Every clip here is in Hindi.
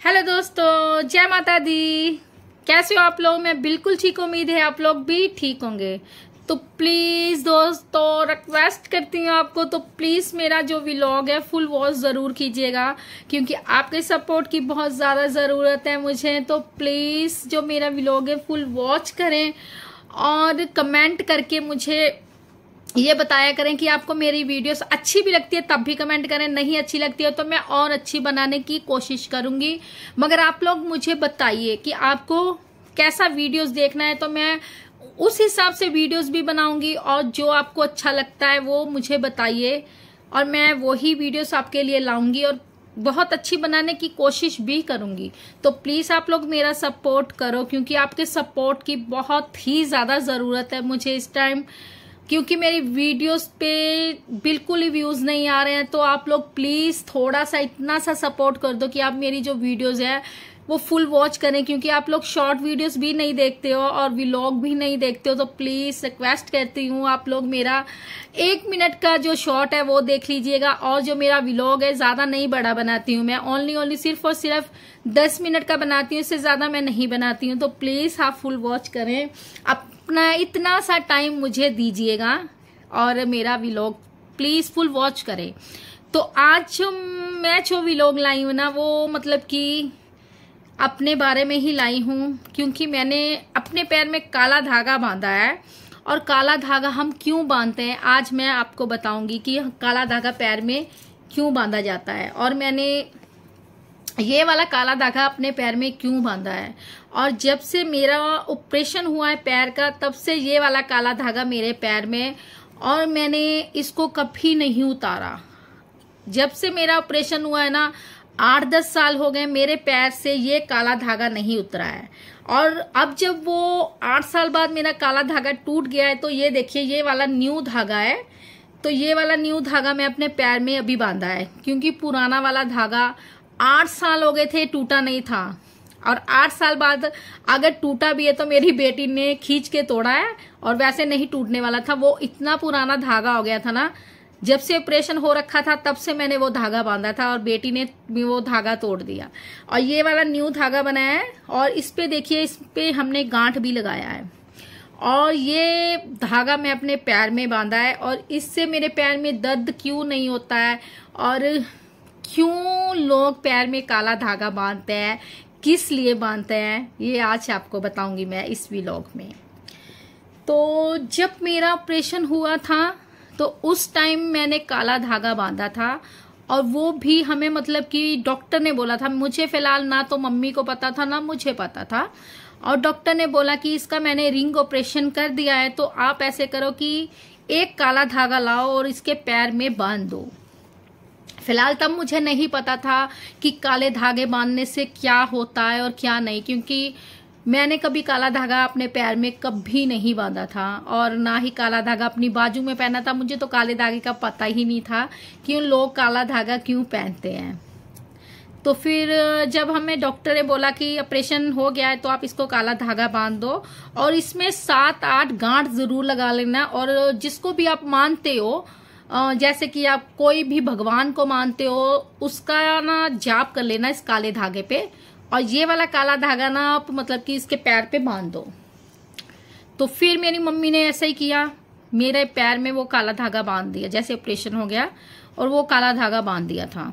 हेलो दोस्तों, जय माता दी। कैसे हो आप लोग? मैं बिल्कुल ठीक, उम्मीद है आप लोग भी ठीक होंगे। तो प्लीज़ दोस्तों, रिक्वेस्ट करती हूँ आपको, तो प्लीज़ मेरा जो व्लॉग है फुल वॉच ज़रूर कीजिएगा, क्योंकि आपके सपोर्ट की बहुत ज़्यादा ज़रूरत है मुझे। तो प्लीज़ जो मेरा व्लॉग है फुल वॉच करें और कमेंट करके मुझे ये बताया करें कि आपको मेरी वीडियोस अच्छी भी लगती है तब भी कमेंट करें, नहीं अच्छी लगती है तो मैं और अच्छी बनाने की कोशिश करूंगी। मगर आप लोग मुझे बताइए कि आपको कैसा वीडियोस देखना है, तो मैं उस हिसाब से वीडियोस भी बनाऊंगी, और जो आपको अच्छा लगता है वो मुझे बताइए और मैं वही वीडियोस आपके लिए लाऊंगी और बहुत अच्छी बनाने की कोशिश भी करूंगी। तो प्लीज आप लोग मेरा सपोर्ट करो, क्योंकि आपके सपोर्ट की बहुत ही ज्यादा जरूरत है मुझे इस टाइम, क्योंकि मेरी वीडियोस पे बिल्कुल ही व्यूज नहीं आ रहे हैं। तो आप लोग प्लीज थोड़ा सा इतना सा सपोर्ट कर दो कि आप मेरी जो वीडियोस है वो फुल वॉच करें, क्योंकि आप लोग शॉर्ट वीडियोस भी नहीं देखते हो और व्लॉग भी नहीं देखते हो। तो प्लीज रिक्वेस्ट करती हूँ आप लोग मेरा 1 मिनट का जो शॉर्ट है वो देख लीजिएगा, और जो मेरा व्लॉग है ज्यादा नहीं बड़ा बनाती हूँ मैं, ओनली सिर्फ और सिर्फ 10 मिनट का बनाती हूँ, इससे ज्यादा मैं नहीं बनाती हूँ। तो प्लीज आप फुल वॉच करें, अपना इतना सा टाइम मुझे दीजिएगा और मेरा व्लॉग प्लीज फुल वॉच करें। तो आज मैं जो व्लॉग लाई हूँ ना, वो मतलब कि अपने बारे में ही लाई हूँ, क्योंकि मैंने अपने पैर में काला धागा बांधा है। और काला धागा हम क्यों बांधते हैं आज मैं आपको बताऊंगी कि काला धागा पैर में क्यों बांधा जाता है, और मैंने ये वाला काला धागा अपने पैर में क्यों बांधा है। और जब से मेरा ऑपरेशन हुआ है पैर का, तब से ये वाला काला धागा मेरे पैर में, और मैंने इसको कभी नहीं उतारा। जब से मेरा ऑपरेशन हुआ है ना, 8-10 साल हो गए, मेरे पैर से ये काला धागा नहीं उतरा है। और अब जब वो 8 साल बाद मेरा काला धागा टूट गया है, तो ये देखिए ये वाला न्यू धागा है। तो ये वाला न्यू धागा मैं अपने पैर में अभी बांधा है, क्योंकि पुराना वाला धागा 8 साल हो गए थे टूटा नहीं था। और 8 साल बाद अगर टूटा भी है तो मेरी बेटी ने खींच के तोड़ा है, और वैसे नहीं टूटने वाला था, वो इतना पुराना धागा हो गया था ना। जब से ऑपरेशन हो रखा था तब से मैंने वो धागा बांधा था, और बेटी ने वो धागा तोड़ दिया। और ये वाला न्यू धागा बनाया है, और इस पे देखिए, इस पे हमने गांठ भी लगाया है। और ये धागा मैं अपने पैर में बांधा है, और इससे मेरे पैर में दर्द क्यों नहीं होता है, और क्यों लोग पैर में काला धागा बांधते हैं, किस लिए बांधते हैं, ये आज आपको बताऊंगी मैं इस व्लॉग में। तो जब मेरा ऑपरेशन हुआ था तो उस टाइम मैंने काला धागा बांधा था, और वो भी हमें मतलब कि डॉक्टर ने बोला था, मुझे फिलहाल ना तो मम्मी को पता था ना मुझे पता था, और डॉक्टर ने बोला कि इसका मैंने रिंग ऑपरेशन कर दिया है, तो आप ऐसे करो कि एक काला धागा लाओ और इसके पैर में बांध दो। फिलहाल तब मुझे नहीं पता था कि काले धागे बांधने से क्या होता है और क्या नहीं, क्योंकि मैंने कभी काला धागा अपने पैर में कभी नहीं बांधा था, और ना ही काला धागा अपनी बाजू में पहना था। मुझे तो काले धागे का पता ही नहीं था कि उन लोग काला धागा क्यों पहनते हैं। तो फिर जब हमें डॉक्टर ने बोला कि ऑपरेशन हो गया है तो आप इसको काला धागा बांध दो, और इसमें 7-8 गांठ जरूर लगा लेना। और जिसको भी आप मानते हो, जैसे कि आप कोई भी भगवान को मानते हो, उसका ना जाप कर लेना इस काले धागे पे, और ये वाला काला धागा ना आप मतलब कि इसके पैर पे बांध दो। तो फिर मेरी मम्मी ने ऐसा ही किया, मेरे पैर में वो काला धागा बांध दिया जैसे ऑपरेशन हो गया, और वो काला धागा बांध दिया था।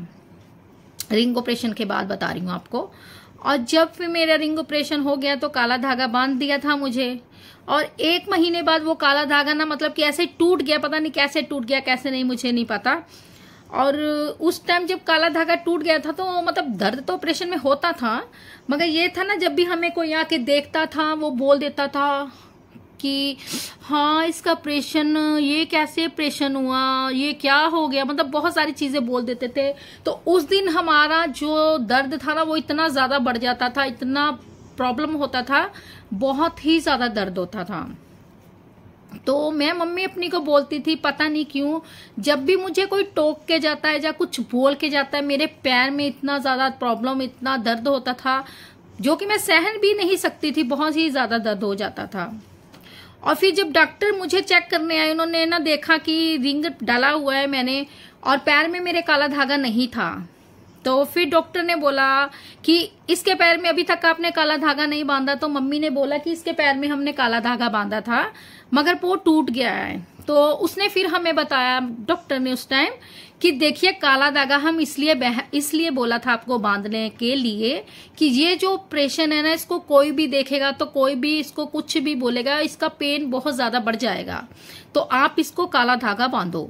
रिंग ऑपरेशन के बाद बता रही हूँ आपको। और जब फिर मेरा रिंग ऑपरेशन हो गया तो काला धागा बांध दिया था मुझे, और 1 महीने बाद वो काला धागा ना मतलब कि ऐसे टूट गया, पता नहीं कैसे टूट गया, कैसे नहीं मुझे नहीं पता। और उस टाइम जब काला धागा टूट गया था तो मतलब दर्द तो ऑपरेशन में होता था, मगर ये था ना, जब भी हमें कोई आके देखता था वो बोल देता था कि हाँ इसका ऑपरेशन, ये कैसे ऑपरेशन हुआ, ये क्या हो गया, मतलब बहुत सारी चीजें बोल देते थे। तो उस दिन हमारा जो दर्द था ना वो इतना ज्यादा बढ़ जाता था, इतना प्रॉब्लम होता था, बहुत ही ज्यादा दर्द होता था। तो मैं मम्मी अपनी को बोलती थी, पता नहीं क्यों जब भी मुझे कोई टोक के जाता है या कुछ बोल के जाता है, मेरे पैर में इतना ज्यादा प्रॉब्लम, इतना दर्द होता था जो कि मैं सहन भी नहीं सकती थी, बहुत ही ज्यादा दर्द हो जाता था। और फिर जब डॉक्टर मुझे चेक करने आए, उन्होंने ना देखा कि रिंग डाला हुआ है मैंने, और पैर में मेरे काला धागा नहीं था। तो फिर डॉक्टर ने बोला कि इसके पैर में अभी तक आपने काला धागा नहीं बांधा। तो मम्मी ने बोला कि इसके पैर में हमने काला धागा बांधा था मगर वो टूट गया है। तो उसने फिर हमें बताया, डॉक्टर ने उस टाइम, कि देखिए काला धागा हम इसलिए बोला था आपको बांधने के लिए कि ये जो ऑपरेशन है ना, इसको कोई भी देखेगा तो कोई भी इसको कुछ भी बोलेगा, इसका पेन बहुत ज्यादा बढ़ जाएगा, तो आप इसको काला धागा बांधो।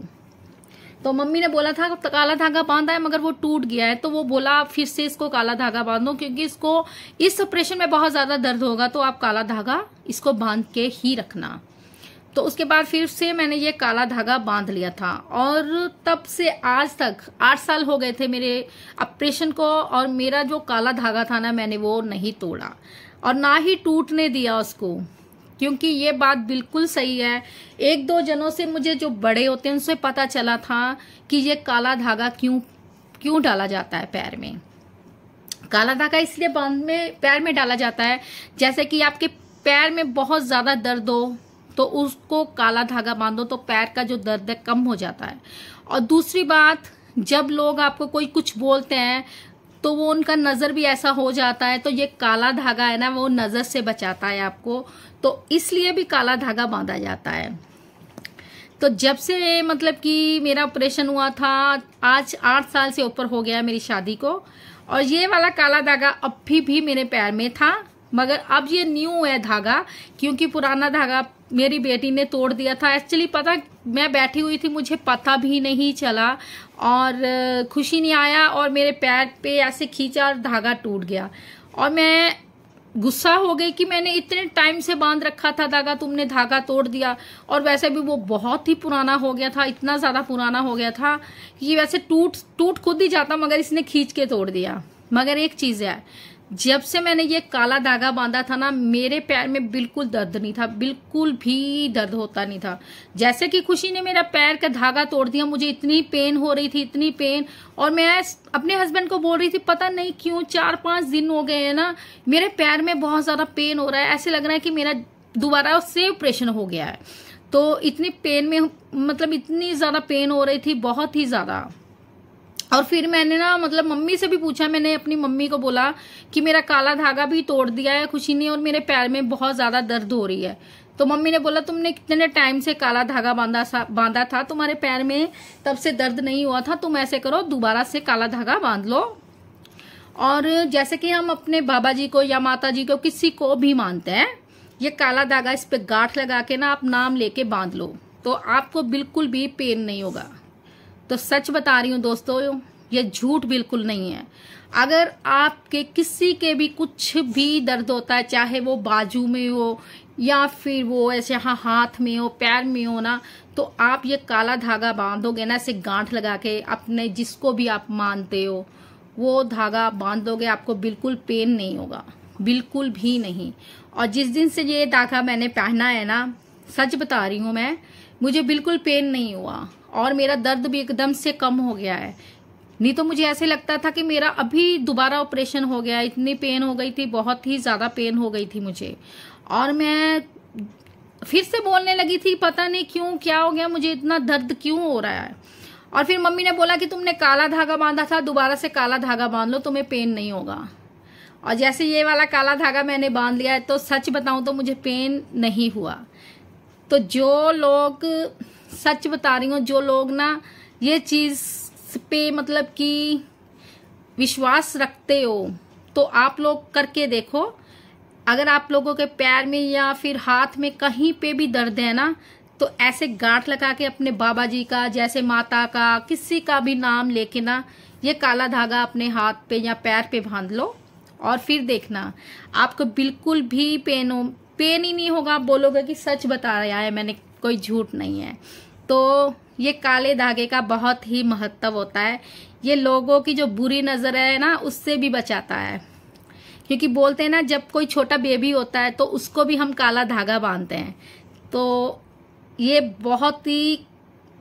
तो मम्मी ने बोला था तो काला धागा बांधा है मगर वो टूट गया है। तो वो बोला फिर से इसको काला धागा बांधो, क्योंकि इसको इस ऑपरेशन में बहुत ज्यादा दर्द होगा, तो आप काला धागा इसको बांध के ही रखना। तो उसके बाद फिर से मैंने ये काला धागा बांध लिया था और तब से आज तक 8 साल हो गए थे मेरे ऑपरेशन को, और मेरा जो काला धागा था ना, मैंने वो नहीं तोड़ा और ना ही टूटने दिया उसको, क्योंकि ये बात बिल्कुल सही है। 1-2 जनों से, मुझे जो बड़े होते हैं उनसे पता चला था कि ये काला धागा क्यों डाला जाता है पैर में। काला धागा इसलिए पैर में डाला जाता है, जैसे कि आपके पैर में बहुत ज्यादा दर्द हो तो उसको काला धागा बांधो तो पैर का जो दर्द है कम हो जाता है। और दूसरी बात, जब लोग आपको कोई कुछ बोलते हैं तो वो उनका नजर भी ऐसा हो जाता है, तो ये काला धागा है ना, वो नजर से बचाता है आपको, तो इसलिए भी काला धागा बांधा जाता है। तो जब से मतलब कि मेरा ऑपरेशन हुआ था, आज 8 साल से ऊपर हो गया मेरी शादी को, और ये वाला काला धागा अब भी मेरे पैर में था, मगर अब ये न्यू है धागा, क्योंकि पुराना धागा मेरी बेटी ने तोड़ दिया था। एक्चुअली पता, मैं बैठी हुई थी, मुझे पता भी नहीं चला और खुशी नहीं आया, और मेरे पैर पे ऐसे खींचा और धागा टूट गया, और मैं गुस्सा हो गई कि मैंने इतने टाइम से बांध रखा था धागा, तुमने धागा तोड़ दिया। और वैसे भी वो बहुत ही पुराना हो गया था, इतना ज्यादा पुराना हो गया था कि वैसे टूट खुद ही जाता, मगर इसने खींच के तोड़ दिया। मगर एक चीज है, जब से मैंने ये काला धागा बांधा था ना, मेरे पैर में बिल्कुल दर्द नहीं था, बिल्कुल भी दर्द होता नहीं था। जैसे कि खुशी ने मेरा पैर का धागा तोड़ दिया, मुझे इतनी पेन हो रही थी, इतनी पेन, और मैं अपने हस्बैंड को बोल रही थी पता नहीं क्यों 4-5 दिन हो गए हैं ना, मेरे पैर में बहुत ज्यादा पेन हो रहा है, ऐसे लग रहा है कि मेरा दोबारा उससे ऑपरेशन हो गया है। तो इतनी पेन में, मतलब इतनी ज्यादा पेन हो रही थी, बहुत ही ज्यादा। और फिर मैंने ना, मतलब मम्मी से भी पूछा, मैंने अपनी मम्मी को बोला कि मेरा काला धागा भी तोड़ दिया है खुशी ने और मेरे पैर में बहुत ज्यादा दर्द हो रही है। तो मम्मी ने बोला तुमने कितने टाइम से काला धागा बांधा था, तुम्हारे पैर में तब से दर्द नहीं हुआ था, तुम ऐसे करो दोबारा से काला धागा बांध लो। और जैसे कि हम अपने बाबा जी को या माता जी को, किसी को भी मानते हैं, ये काला धागा इस पे गांठ लगा के ना आप नाम लेके बांध लो, तो आपको बिल्कुल भी पेन नहीं होगा। तो सच बता रही हूँ दोस्तों, ये झूठ बिल्कुल नहीं है। अगर आपके किसी के भी कुछ भी दर्द होता है, चाहे वो बाजू में हो या फिर वो ऐसे हाथ में हो, पैर में हो ना, तो आप ये काला धागा बांधोगे ना, ऐसे गांठ लगा के, अपने जिसको भी आप मानते हो वो धागा बांधोगे, आपको बिल्कुल पेन नहीं होगा, बिल्कुल भी नहीं। और जिस दिन से ये धागा मैंने पहना है ना, सच बता रही हूँ मैं, मुझे बिल्कुल पेन नहीं हुआ और मेरा दर्द भी एकदम से कम हो गया है। नहीं तो मुझे ऐसे लगता था कि मेरा अभी दोबारा ऑपरेशन हो गया, इतनी पेन हो गई थी, बहुत ही ज्यादा पेन हो गई थी मुझे। और मैं फिर से बोलने लगी थी पता नहीं क्यों, क्या हो गया, मुझे इतना दर्द क्यों हो रहा है। और फिर मम्मी ने बोला कि तुमने काला धागा बांधा था, दोबारा से काला धागा बांध लो, तुम्हें पेन नहीं होगा। और जैसे ये वाला काला धागा मैंने बांध लिया है, तो सच बताऊं तो मुझे पेन नहीं हुआ। तो जो लोग, सच बता रही हूँ, जो लोग ना ये चीज पे मतलब कि विश्वास रखते हो, तो आप लोग करके देखो। अगर आप लोगों के पैर में या फिर हाथ में कहीं पे भी दर्द है ना, तो ऐसे गांठ लगा के अपने बाबा जी का, जैसे माता का, किसी का भी नाम लेके ना, ये काला धागा अपने हाथ पे या पैर पे बांध लो और फिर देखना आपको बिल्कुल भी पेन ही नहीं होगा। आप बोलोगे कि सच बता रहा है मैंने, कोई झूठ नहीं है। तो ये काले धागे का बहुत ही महत्व होता है। ये लोगों की जो बुरी नजर है ना, उससे भी बचाता है। क्योंकि बोलते हैं ना, जब कोई छोटा बेबी होता है तो उसको भी हम काला धागा बांधते हैं, तो ये बहुत ही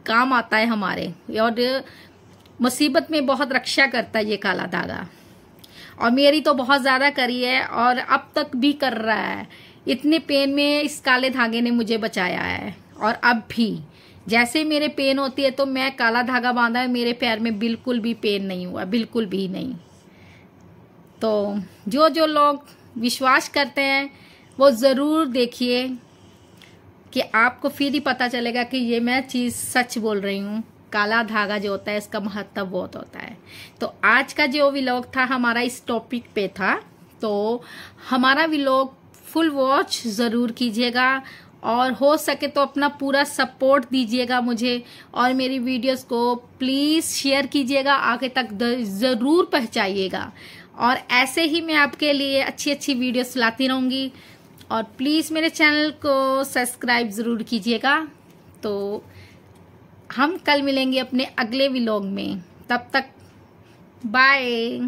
काम आता है हमारे, और मुसीबत में बहुत रक्षा करता है ये काला धागा। और मेरी तो बहुत ज्यादा करी है और अब तक भी कर रहा है। इतने पेन में इस काले धागे ने मुझे बचाया है। और अब भी जैसे मेरे पेन होती है तो मैं काला धागा बांधा है, मेरे पैर में बिल्कुल भी पेन नहीं हुआ, बिल्कुल भी नहीं। तो जो जो लोग विश्वास करते हैं वो ज़रूर देखिए कि आपको फिर ही पता चलेगा कि ये मैं चीज़ सच बोल रही हूँ। काला धागा जो होता है इसका महत्व बहुत होता है। तो आज का जो व्लॉग था हमारा इस टॉपिक पे था। तो हमारा व्लॉग फुल वॉच ज़रूर कीजिएगा और हो सके तो अपना पूरा सपोर्ट दीजिएगा मुझे, और मेरी वीडियोस को प्लीज़ शेयर कीजिएगा, आगे तक ज़रूर पहुंचाइएगा। और ऐसे ही मैं आपके लिए अच्छी अच्छी वीडियोस लाती रहूँगी। और प्लीज़ मेरे चैनल को सब्सक्राइब ज़रूर कीजिएगा। तो हम कल मिलेंगे अपने अगले व्लॉग में, तब तक बाय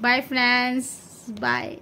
बाय फ्रेंड्स, बाय।